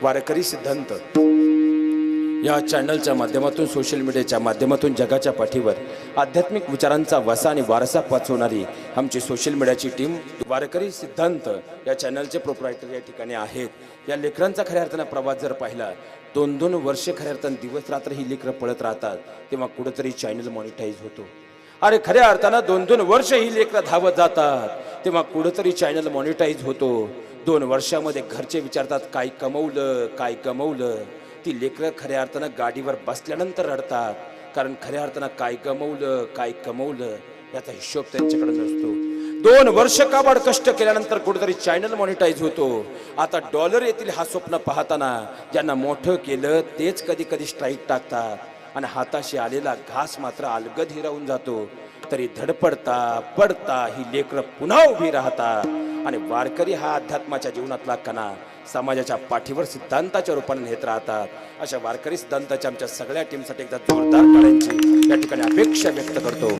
वारकरी सिद्धांत या चॅनलच्या माध्यमातून सोशल मीडियाच्या माध्यमातून जगाच्या पाठीवर आध्यात्मिक विचारांचा वसा आणि वारसा पोचवणारी आमची सोशल मीडियाची टीम वारकरी सिद्धांत या चॅनलचे प्रोप्रायटर या ठिकाणी आहेत। या लेकरांचा खऱ्या अर्थानं प्रवास जर पाहिला 2-2 वर्ष खऱ्या अर्थानं दिवस रात्र ही लेकरं पळत राहतात तेव्हा कुठेतरी चॅनल मॉनिटाईज होतो। अरे खऱ्या अर्थानं 2-2 वर्ष ही लेकरं धावत जातात तेव्हा कुठेतरी चॅनल मॉनिटाईज होतो। 2 वर्षामध्ये घरचे विचारतात काय कमवलं काय गमवलं। ती लेकरं खऱ्या अर्थानं गाडीवर बसल्यानंतर रडतात, कारण खऱ्या अर्थानं काय गमवलं काय कमवलं याचा हिशोब त्यांच्याकडे नसतो। 2 वर्ष काबाड कष्ट केल्यानंतर कुठेतरी चॅनल मॉनिटाईज होतो। आता डॉलर येतील हा स्वप्न पाहताना ज्यांना मोठं केलं तेच कधी कधी स्ट्राईक टाकतात आणि हाताशी आलेला घास मात्र अलगद हिरावून जातो। तरी धडपडता पडता ही लेकरं पुन्हा उभी राहतात आणि वारकरी हा अध्यात्माच्या जीवनातला कणा समाजाच्या पाठीवर सिद्धांताच्या रूपाने नेत राहतात। अशा वारकरी सिद्धांताच्या आमच्या सगळ्या टीमसाठी एकदा जोरदार टाळ्यांची या ठिकाणी अपेक्षा व्यक्त करतो।